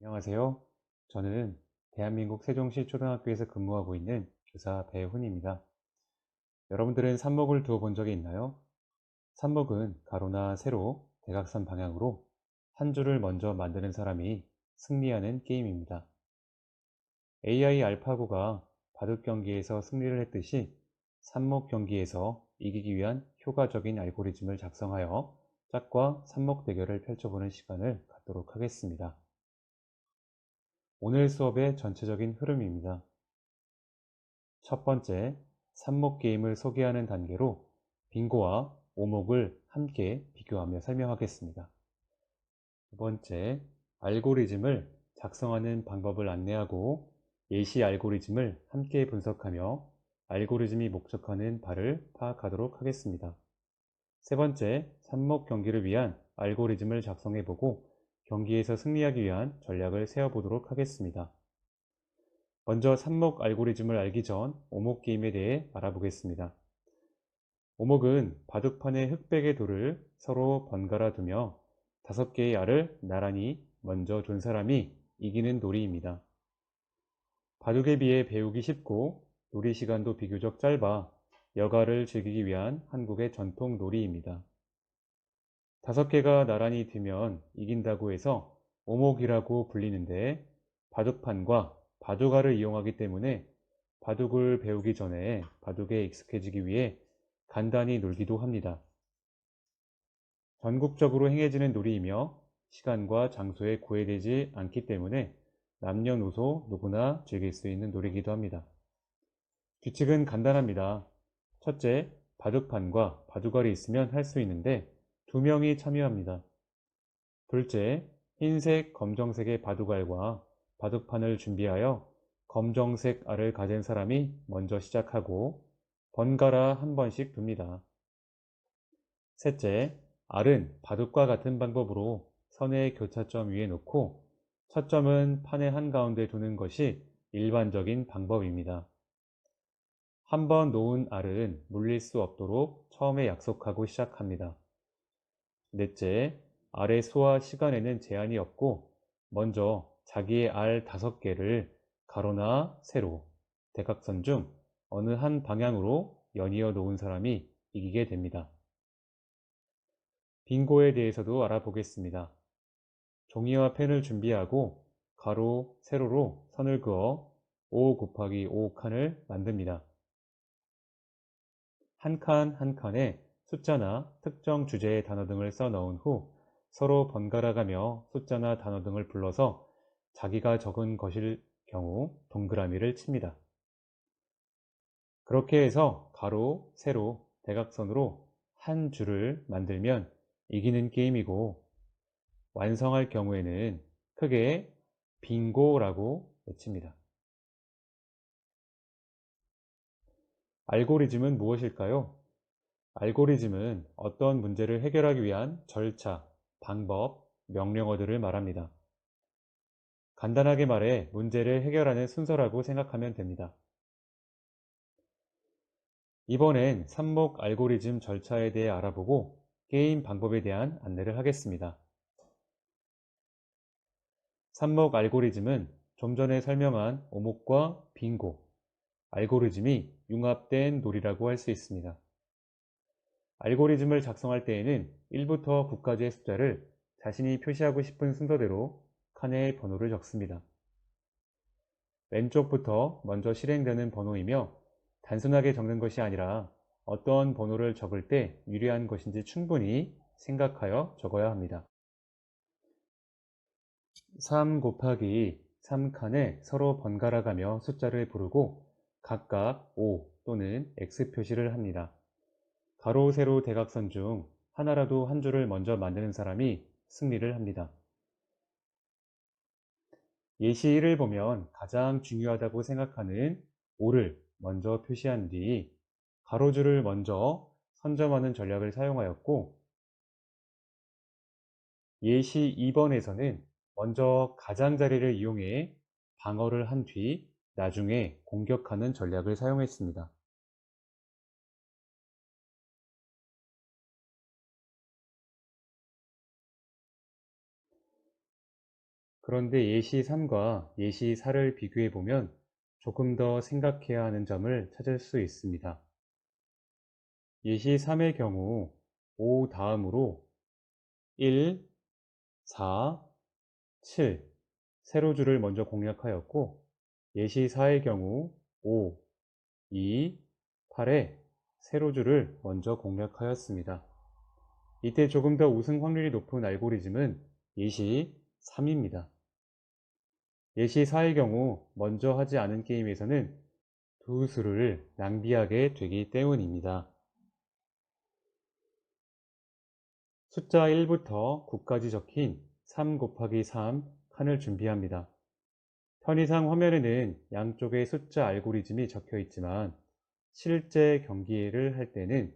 안녕하세요. 저는 대한민국 세종시 초등학교에서 근무하고 있는 교사 배훈입니다. 여러분들은 삽목을 두어 본 적이 있나요? 삽목은 가로나 세로, 대각선 방향으로 한 줄을 먼저 만드는 사람이 승리하는 게임입니다. AI 알파고가 바둑 경기에서 승리를 했듯이 삽목 경기에서 이기기 위한 효과적인 알고리즘을 작성하여 짝과 삽목 대결을 펼쳐보는 시간을 갖도록 하겠습니다. 오늘 수업의 전체적인 흐름입니다. 첫 번째, 삽목 게임을 소개하는 단계로 빙고와 오목을 함께 비교하며 설명하겠습니다. 두 번째, 알고리즘을 작성하는 방법을 안내하고 예시 알고리즘을 함께 분석하며 알고리즘이 목적하는 바를 파악하도록 하겠습니다. 세 번째, 삽목 경기를 위한 알고리즘을 작성해보고 경기에서 승리하기 위한 전략을 세워보도록 하겠습니다. 먼저 삽목 알고리즘을 알기 전 오목 게임에 대해 알아보겠습니다. 오목은 바둑판의 흑백의 돌을 서로 번갈아 두며 5개의 알을 나란히 먼저 둔 사람이 이기는 놀이입니다. 바둑에 비해 배우기 쉽고 놀이 시간도 비교적 짧아 여가를 즐기기 위한 한국의 전통 놀이입니다. 5개가 나란히 두면 이긴다고 해서 오목이라고 불리는데 바둑판과 바둑알을 이용하기 때문에 바둑을 배우기 전에 바둑에 익숙해지기 위해 간단히 놀기도 합니다. 전국적으로 행해지는 놀이이며 시간과 장소에 구애되지 않기 때문에 남녀노소 누구나 즐길 수 있는 놀이기도 합니다. 규칙은 간단합니다. 첫째, 바둑판과 바둑알이 있으면 할 수 있는데 2명이 참여합니다. 둘째, 흰색, 검정색의 바둑알과 바둑판을 준비하여 검정색 알을 가진 사람이 먼저 시작하고 번갈아 한 번씩 둡니다. 셋째, 알은 바둑과 같은 방법으로 선의 교차점 위에 놓고 첫 점은 판의 한가운데 두는 것이 일반적인 방법입니다. 한 번 놓은 알은 물릴 수 없도록 처음에 약속하고 시작합니다. 넷째, 알의 수와 시간에는 제한이 없고 먼저 자기의 알 5개를 가로나 세로, 대각선 중 어느 한 방향으로 연이어 놓은 사람이 이기게 됩니다. 빙고에 대해서도 알아보겠습니다. 종이와 펜을 준비하고 가로, 세로로 선을 그어 5 곱하기 5 칸을 만듭니다. 한 칸 한 칸에 숫자나 특정 주제의 단어 등을 써 넣은 후 서로 번갈아 가며 숫자나 단어 등을 불러서 자기가 적은 것일 경우 동그라미를 칩니다. 그렇게 해서 가로, 세로, 대각선으로 한 줄을 만들면 이기는 게임이고 완성할 경우에는 크게 빙고라고 외칩니다. 알고리즘은 무엇일까요? 알고리즘은 어떤 문제를 해결하기 위한 절차, 방법, 명령어들을 말합니다. 간단하게 말해 문제를 해결하는 순서라고 생각하면 됩니다. 이번엔 삽목 알고리즘 절차에 대해 알아보고 게임 방법에 대한 안내를 하겠습니다. 삽목 알고리즘은 좀 전에 설명한 오목과 빙고, 알고리즘이 융합된 놀이라고 할 수 있습니다. 알고리즘을 작성할 때에는 1부터 9까지의 숫자를 자신이 표시하고 싶은 순서대로 칸에 번호를 적습니다. 왼쪽부터 먼저 실행되는 번호이며 단순하게 적는 것이 아니라 어떤 번호를 적을 때 유리한 것인지 충분히 생각하여 적어야 합니다. 3 곱하기 3칸에 서로 번갈아 가며 숫자를 부르고 각각 O 또는 X 표시를 합니다. 가로, 세로, 대각선 중 하나라도 한 줄을 먼저 만드는 사람이 승리를 합니다. 예시 1을 보면 가장 중요하다고 생각하는 O를 먼저 표시한 뒤 가로줄을 먼저 선점하는 전략을 사용하였고 예시 2번에서는 먼저 가장자리를 이용해 방어를 한 뒤 나중에 공격하는 전략을 사용했습니다. 그런데 예시 3과 예시 4를 비교해 보면 조금 더 생각해야 하는 점을 찾을 수 있습니다. 예시 3의 경우 5 다음으로 1, 4, 7 세로줄을 먼저 공략하였고, 예시 4의 경우 5, 2, 8의 세로줄을 먼저 공략하였습니다. 이때 조금 더 우승 확률이 높은 알고리즘은 예시 3입니다. 예시 4의 경우 먼저 하지 않은 게임에서는 두 수를 낭비하게 되기 때문입니다. 숫자 1부터 9까지 적힌 3 곱하기 3 칸을 준비합니다. 편의상 화면에는 양쪽에 숫자 알고리즘이 적혀 있지만 실제 경기를 할 때는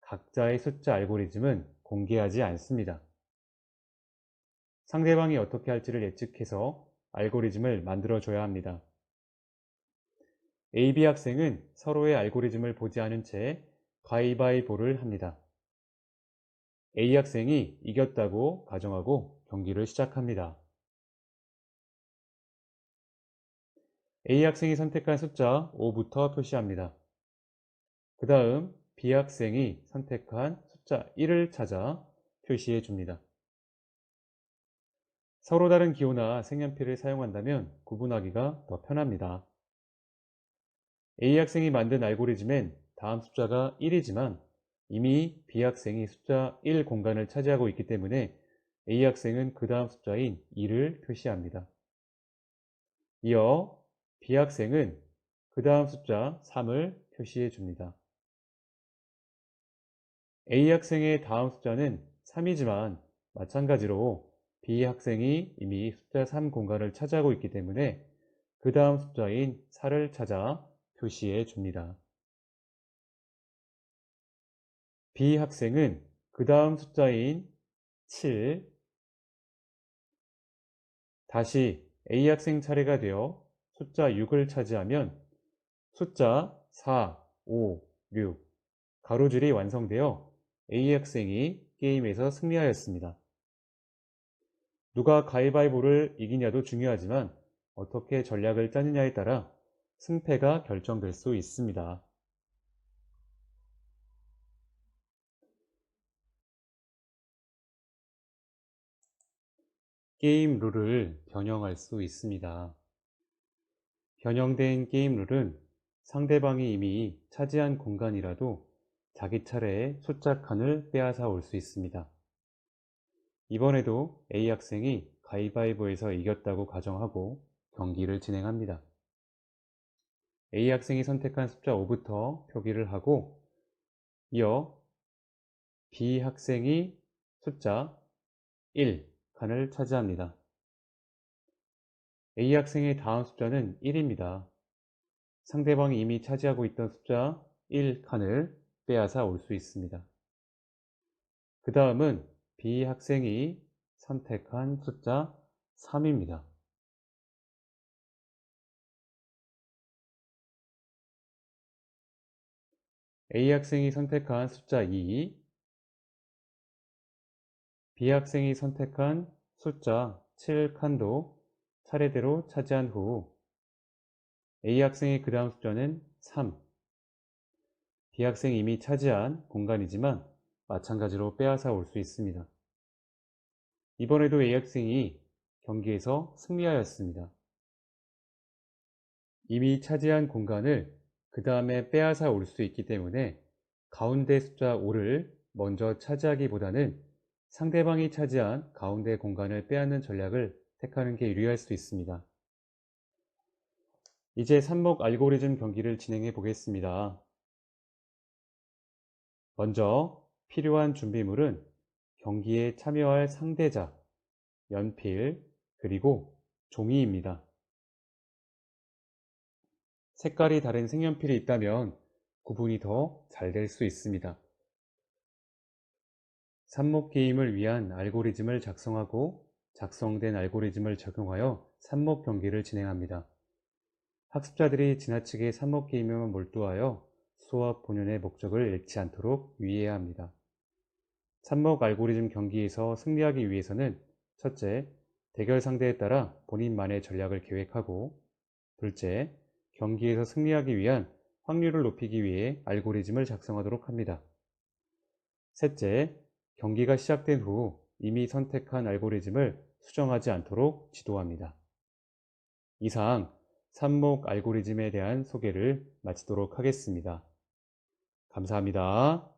각자의 숫자 알고리즘은 공개하지 않습니다. 상대방이 어떻게 할지를 예측해서 알고리즘을 만들어줘야 합니다. A, B 학생은 서로의 알고리즘을 보지 않은 채 가위바위보를 합니다. A 학생이 이겼다고 가정하고 경기를 시작합니다. A 학생이 선택한 숫자 5부터 표시합니다. 그 다음 B 학생이 선택한 숫자 1을 찾아 표시해 줍니다. 서로 다른 기호나 색연필을 사용한다면 구분하기가 더 편합니다. A 학생이 만든 알고리즘엔 다음 숫자가 1이지만 이미 B 학생이 숫자 1 공간을 차지하고 있기 때문에 A 학생은 그 다음 숫자인 2를 표시합니다. 이어 B 학생은 그 다음 숫자 3을 표시해 줍니다. A 학생의 다음 숫자는 3이지만 마찬가지로 B 학생이 이미 숫자 3 공간을 차지하고 있기 때문에 그 다음 숫자인 4를 찾아 표시해 줍니다. B 학생은 그 다음 숫자인 7, 다시 A 학생 차례가 되어 숫자 6을 차지하면 숫자 4, 5, 6 가로줄이 완성되어 A 학생이 게임에서 승리하였습니다. 누가 가위바위보를 이기냐도 중요하지만 어떻게 전략을 짜느냐에 따라 승패가 결정될 수 있습니다. 게임 룰을 변형할 수 있습니다. 변형된 게임 룰은 상대방이 이미 차지한 공간이라도 자기 차례에 숫자 칸을 빼앗아 올 수 있습니다. 이번에도 A 학생이 가위바위보에서 이겼다고 가정하고 경기를 진행합니다. A 학생이 선택한 숫자 5부터 표기를 하고, 이어 B 학생이 숫자 1 칸을 차지합니다. A 학생의 다음 숫자는 1입니다. 상대방이 이미 차지하고 있던 숫자 1 칸을 빼앗아 올 수 있습니다. 그 다음은 B 학생이 선택한 숫자 3입니다. A 학생이 선택한 숫자 2, B 학생이 선택한 숫자 7칸도 차례대로 차지한 후 A 학생의 그 다음 숫자는 3, B 학생이 이미 차지한 공간이지만 마찬가지로 빼앗아 올 수 있습니다. 이번에도 A 학생이 경기에서 승리하였습니다. 이미 차지한 공간을 그 다음에 빼앗아 올 수 있기 때문에 가운데 숫자 5를 먼저 차지하기보다는 상대방이 차지한 가운데 공간을 빼앗는 전략을 택하는 게 유리할 수 있습니다. 이제 삽목 알고리즘 경기를 진행해 보겠습니다. 먼저 필요한 준비물은 경기에 참여할 상대자, 연필, 그리고 종이입니다. 색깔이 다른 색연필이 있다면 구분이 더 잘 될 수 있습니다. 삽목 게임을 위한 알고리즘을 작성하고 작성된 알고리즘을 적용하여 삽목 경기를 진행합니다. 학습자들이 지나치게 삽목 게임에만 몰두하여 수업 본연의 목적을 잃지 않도록 유의해야 합니다. 삽목 알고리즘 경기에서 승리하기 위해서는 첫째, 대결 상대에 따라 본인만의 전략을 계획하고, 둘째, 경기에서 승리하기 위한 확률을 높이기 위해 알고리즘을 작성하도록 합니다. 셋째, 경기가 시작된 후 이미 선택한 알고리즘을 수정하지 않도록 지도합니다. 이상 삽목 알고리즘에 대한 소개를 마치도록 하겠습니다. 감사합니다.